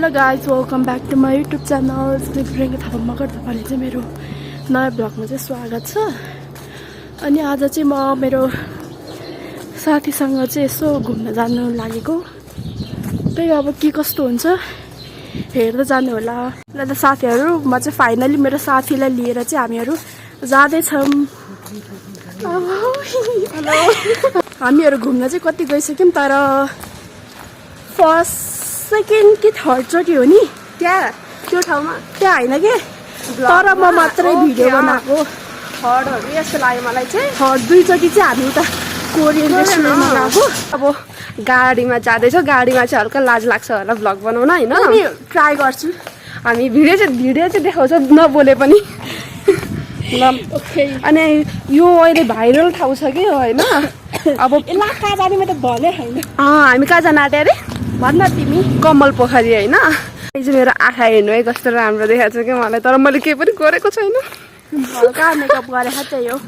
Hello guys welcome back to my YouTube channel Priyanka Thapa Magar तपाईँले चाहिँ मेरो नयाँ ब्लगमा चाहिँ स्वागत छ। अनि आज चाहिँ म मेरो साथीसँग चाहिँ यसो घुम्न जानु लागेको। त्यही अब के कस्तो हुन्छ हेर्दै जानु होला। ल त साथीहरू, म चाहिँ फाइनली मेरो साथीलाई लिएर चाहिँ हामीहरू जाँदैछौँ। हामीहरू घुम्न चाहिँ कति गइसक्यौँ, तर फर्स्ट सेकेन्ड कि थर्ड चोटि हो नि त्यहाँ त्यो ठाउँमा। त्यहाँ होइन कि, तर म मात्रै भिडियो बनाएको। थर्डहरू यस्तो लाग्यो मलाई चाहिँ। थर्ड दुईचोटि चाहिँ हामी उता कोरियन रेस्टुरेन्टमा गएको। अब गाडीमा जाँदैछौँ, गाडीमा चाहिँ हल्का लाज लाग्छ होला भ्लग बनाउन होइन। ट्राई गर्छु। हामी भिडियो चाहिँ देखाउँछ नबोले पनि। अनि यो अहिले भाइरल ठाउँ छ कि होइन। अब यसलाई कहाँ जाने म त भने होइन। हामी कहाँ जान आँट्यो अरे भन्न तिमी। कमल पोखरी होइन। यो चाहिँ मेरो आँखा हेर्नु है कस्तो राम्रो देखाएको छ कि मलाई, तर मैले केही पनि गरेको छैन। हल्का मेकअप गरेको त्यही हो।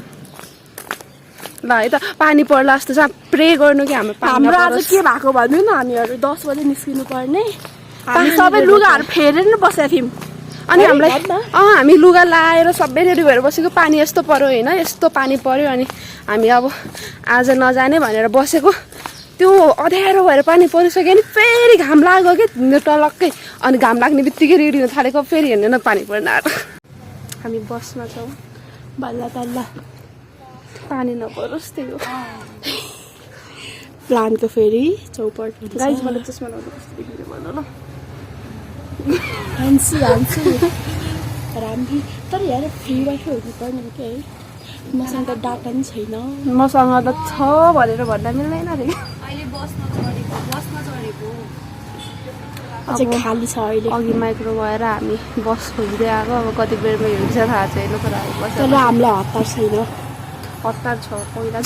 ल है त पानी पर्ला जस्तो चाहिँ प्रे गर्नु कि हाम्रो आज के भएको भन्नु न, हामीहरू 10 बजे निस्किनु पर्ने। हामी सबै लुगाहरू फेरेर नै बसेका थियौँ। अनि हामीलाई हामी लुगा लाएर सबै रेडी भएर बसेको। पानी यस्तो पर्यो होइन, यस्तो पानी पर्यो। अनि हामी अब आज नजाने भनेर बसेको। त्यो अँध्यारो भएर पानी परिसक्यो नि फेरि घाम लाग्यो कि टलक्कै। अनि घाम लाग्ने बित्तिकै रेडी हुन थालेको, फेरि हेर्नु न पानी पर्न आएर। हामी बसमा छौँ। बल्ल तल्ल पानी नपरोस् त्यही हो प्लानको फेरि चौपट। गाइज मलाई चस्मा लगाउनु कस्तो देखिन्छ भन ल। हान्सी राम्री, तर यहाँ फ्री वाइफाई हुनु पर्ने के है। मसँग त डाटा पनि छैन। मसँग त छ भनेर भन्दा मिल्दैन अरे। अझै खाली छ अहिले। अघि माइक्रो गएर हामी बस खोज्दै आएको। अब कति बेरमा हिँड्छ थाहा छैन, तर तर हामीलाई हतार छैन। हतार छ पहिला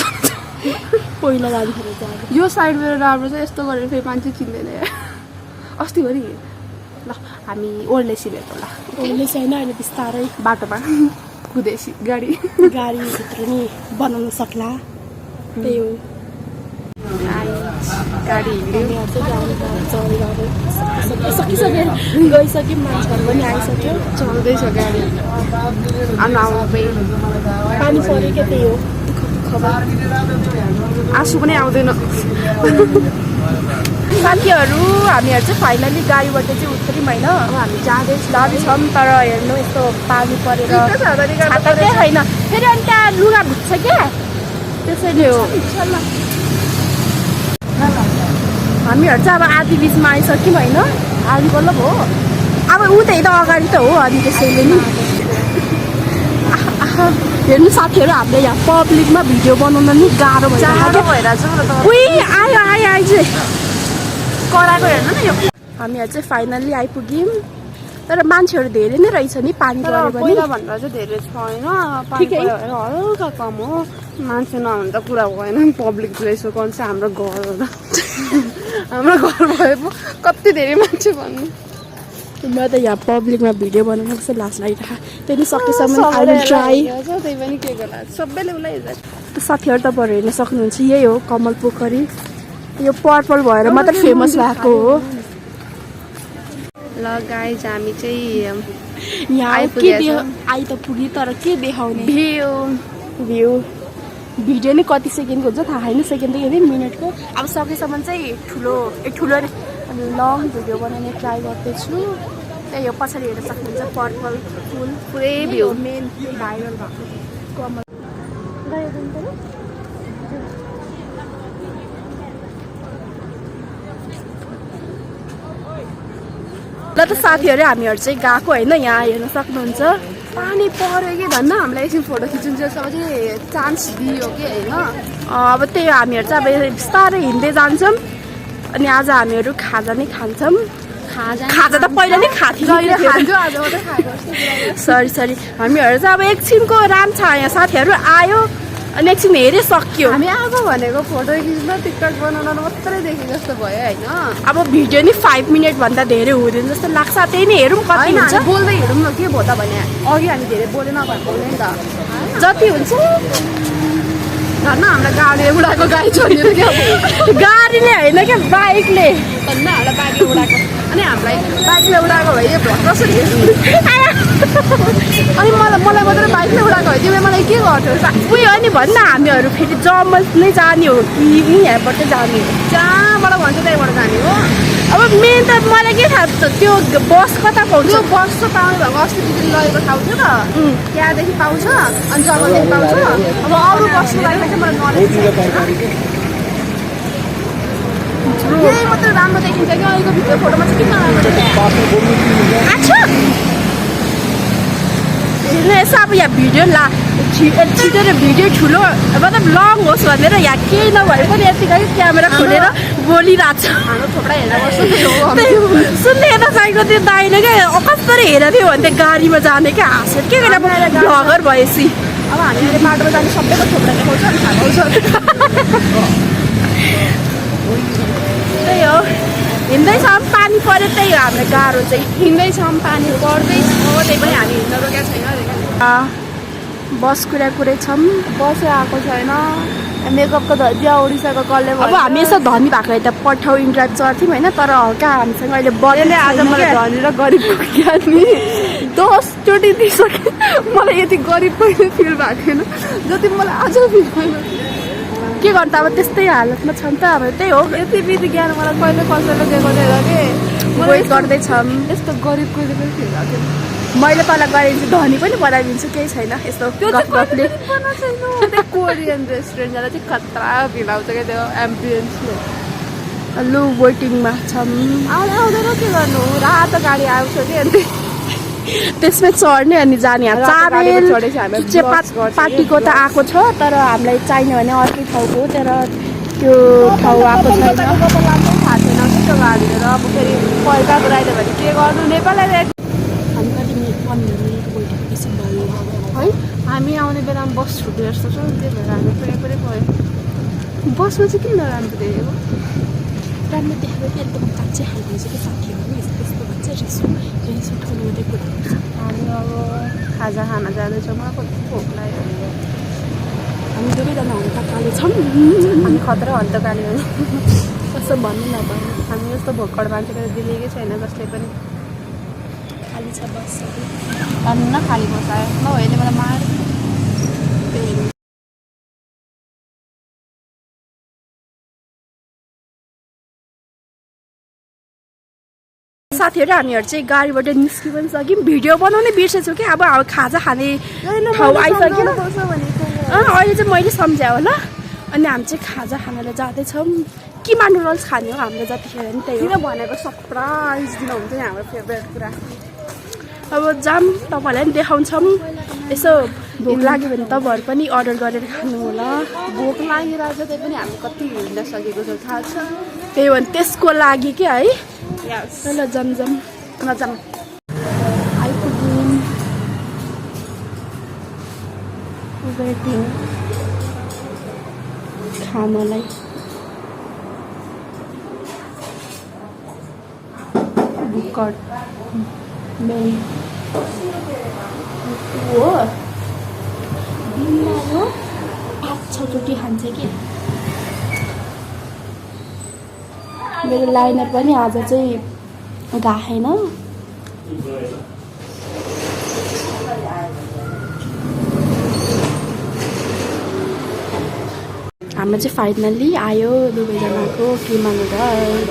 जाँदाखेरि चाहिँ यो साइड मेरो राम्रो छ। यस्तो गरेर फेरि मान्छे चिन्दैन। अस्ति भरि ल हामी ओर्लेसी भेट होला। ओर्ले छैन अहिले बिस्तारै बाटोमा कुदेसी गाडीभित्र नि बनाउन सक्ला। त्यही हो। गाडी सकिसक्यो, गइसक्यो, मान्छेहरू पनि आइसक्यो, चल्दैछ गाडी। पानी पऱ्यो क्या, त्यही हो। आँसु पनि आउँदैन। साथीहरू, हामीहरू चाहिँ फाइनली गाडीबाट चाहिँ उत्रियौँ होइन। अब हामी जाँदैछौँ, तर हेर्नु यस्तो पानी परेर छाता चाहिँ छैन। फेरि अनि त्यहाँ लुगा भिज्छ क्या, त्यसैले हो। हामीहरू चाहिँ अब आधी बिचमा आइसक्यौँ होइन। आधी बल्ल हो। अब उतै त अगाडि त हो। अनि त्यसैले नि हेर्नु साथीहरू, हामीले यहाँ पब्लिकमा भिडियो बनाउन नि गाह्रो भइरहेको आइज कराएको हेर्नु न यो। हामीहरू चाहिँ फाइनल्ली आइपुग्यौँ, तर मान्छेहरू धेरै नै रहेछ नि। पानी पऱ्यो भने पहिला भनेर चाहिँ धेरै छैन, पानी पऱ्यो भने हल्का कम हो। मान्छे नहुनु त कुरा भएन। पब्लिक प्लेस हो, कौन चाहिँ हाम्रो घर हो त। हाम्रो घर भए पो कति धेरै मान्छे भन्नु। म त यहाँ पब्लिकमा भिडियो बनाउनु कस्तो लाज लागिरहेको। त्यही पनि सकेसम्म ट्राई। त्यही पनि के गर्ला, सबैले उसलाई साथीहरू तपाईँहरू हेर्न सक्नुहुन्छ, यही हो कमल पोखरी। यो पर्पल भएर मात्र फेमस भएको हो। ल गाइज हामी चाहिँ यहाँ के आइ त पुग्यो, तर के देखाउने भ्यू भिडियो नै कति सेकेन्डको हुन्छ थाहा छैन। सेकेन्डदेखि मिनटको। अब सकेसम्म चाहिँ ठुलो लङ भिडियो बनाउने ट्राई गर्दैछु। त्यही हो, पछाडि हेर्न सक्नुहुन्छ पर्पल फुल पुरै भ्यू मेन भाइरल भएको कमल। ल त साथीहरू, हामीहरू चाहिँ गएको होइन। यहाँ हेर्न सक्नुहुन्छ पानी पऱ्यो कि भन्न हामीलाई एकछिन फोटो खिच्नु चाहिँ चान्स दियो कि होइन। अब त्यही हो, हामीहरू चाहिँ अब बिस्तारै हिँड्दै जान्छौँ। अनि आज हामीहरू खाजा नै खान्छौँ। खाजा त पहिला नै सरी हामीहरू चाहिँ अब एकछिनको राम छ यहाँ। साथीहरू आयो अनि एकछिन हेरे सक्यो। हामी आएको भनेको फोटो खिच्न टिकटक बनाउन मात्रै देखेको जस्तो भयो होइन। अब भिडियो नि 5 मिनटभन्दा धेरै हुँदैन जस्तो लाग्छ। त्यही नै हेरौँ कति हुन्छ। बोल्दै हेरौँ न के भयो त भने। अघि हामी धेरै बोलेन भएको नि त। जति हुन्छ धन्न हामीलाई गाडीले उडाएको गाडी छोडेर क्या। गाडीले होइन क्या, बाइकले धन्न हामीलाई बाइकले उडाएको। अनि हामीलाई बाइकले उडाएको भए यो भ्लग कसरी हेर्नु अनि मलाई मात्रै बाइकले उडाएको भए तिमीले मलाई के गर्थ्यौ उयो हो नि भन् न हामीहरू फेरि जम्मल नै जाने हो कि यहाँबाट जाने हो जहाँबाट भन्छ त्यहीँबाट जाने हो अब मेन त मलाई के थाहा छ त्यो बस कता पाउँछ त्यो बस त पाउने भएको अस्ति दिदीले लगेको ठाउँ थियो त त्यहाँदेखि पाउँछ अनि जङ्गलदेखि पाउँछ अब अरू बसको लागि चाहिँ मलाई नलेज यही मात्रै राम्रो देखिन्छ कि अहिलेको भिडियो फोटोमा चाहिँ किन राम्रो देखिन्छ अच्छा हेर्नु यसो अब यहाँ भिडियो छिटो र भिडियो ठुलो मतलब लङ होस् भनेर यहाँ केही नभए पनि यतिकै क्यामेरा खोलेर बोलिरहेको छ हाम्रो थोप्रा हेर्दा बस्छ सुन्ने यता साइडको त्यो दाइले क्या कसरी हेरेको थियो भने त्यो गाडीमा जाने क्या हाँसेर के गरेर भ्लगर भएपछि अब हामी अहिले बाटोमा जाने सबैको थोप्रा देखाउँछ अनि थाहा पाउँछ त्यही हो हिँड्दैछौँ पानी पऱ्यो त्यही हो हामीलाई गाह्रो चाहिँ हिँड्दैछौँ पानी पर्दैछ त्यही पनि हामी हिँड्न रोकेको छैन बस कुरै छौँ बसै आएको छैन मेकअपको धजिया उडिसकेको कसले अब हामी यसो धनी भएको त पठाउ इन्ड्राइभ चढ्थ्यौँ होइन तर हल्का हामीसँग अहिले बजेले आज मलाई धनी र गरिबको ज्ञान नि 10चोटि दिइसकेँ मलाई यति गरिब पनि फिल भएको थिएन जति मलाई आज फिल भएन के गर्नु अब त्यस्तै हालतमा छ नि त अब त्यही हो यति विधि ज्ञान मलाई कहिले कसैले दिएको थिएन कि वेट गर्दैछौँ यस्तो गरिब कहिले पनि फिल भएको थिएन मैले तँलाई गरिदिन्छु धनी पनि बनाइदिन्छु केही छैन यस्तो गफले कोरियन रेस्टुरेन्ट जाँदा चाहिँ खतरा फिल आउँछ क्या त्यो एम्बियन्सले लु वेटिङमा छौँ आउँदैन के गर्नु रातो गाडी आउँछ कि अन्त त्यसमै चढ्ने अनि जाने पार्टीको त आएको छ तर हामीलाई चाहिने भने अर्कै ठाउँको तर त्यो ठाउँ आएको छैन थाहा छैन कि त्यो गाडी लिएर अब फेरि पहिला पुऱ्याइदियो भने के गर्नु नेपाललाई हामी कति मिनट 15 मिनट वेटिङ भयो है हामी आउने बेलामा बस छुट्यो जस्तो छ त्यही भएर हामी पुरै भयो बसमा चाहिँ किन नराम्रो देखेको राम्रो देखेको कि एकदम काँचै हालिदिन्छ कि साथीहरू यस्तो भन्छ रिस उठाउनु मात्रै कुरा हामी अब खाजा खाना जाँदैछौँ मलाई कति भोक लाग्यो हामी दुवैजना हन्तकाले छौँ हामी खतरा हन्तकाले हो कस्तो भन्नु नभन्नु हामी जस्तो भोकड मान्छेले दिलेकै छैन जसले पनि खाली छ बस अन्न खाली बसायो नभएले मलाई मार साथीहरू हामीहरू चाहिँ गाडीबाट निस्कि पनि सक्यौँ भिडियो बनाउनै बिर्सेछु कि अब खाजा खाने ठाउँ आइसक्यो अहिले चाहिँ मैले सम्झाएँ होला अनि हामी चाहिँ खाजा खानालाई जाँदैछौँ किमा नुडल्स खाने हो हाम्रो जतिखेर नि त्यही हो भनेको सरप्राइज दिनुहुन्छ नि हाम्रो फेभरेट कुरा अब जाम तपाईँहरूलाई पनि देखाउँछौँ यसो भोक लाग्यो भने तपाईँहरू पनि अर्डर गरेर खानु होला भोक लागिरहेको छ त्यही पनि हामी कति हिँड्न सकेको छ थाहा छ त्यही भने त्यसको लागि के है ल जमजम नजाम आइपुग्यौँ वेटिङ खानालाई भुक्कड मेन हो दिनमा हो 5-6 चोटि खान्छ कि मेरो लाइनर पनि आज चाहिँ गाएन हाम्रो चाहिँ फाइनल्ली आयो दुवैजनाको किमा नुडल्स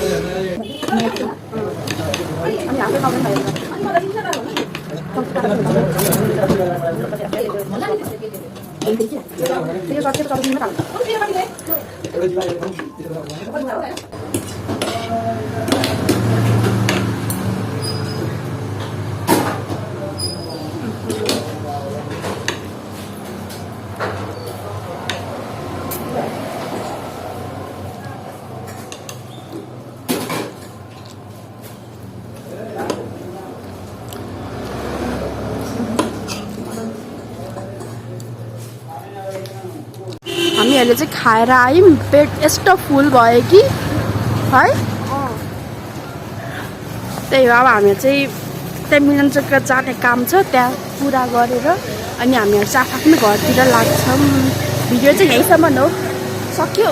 हामीहरूले चाहिँ खाएर आयौँ पेट यस्तो फुल भयो कि है त्यही हो अब हामी चाहिँ त्यहाँ मिलनचोक जाने काम छ त्यहाँ पुरा गरेर अनि हामीहरू चाहिँ आफ्नो घरतिर लाग्छौँ भिडियो चाहिँ यहीँसम्म हो सक्यो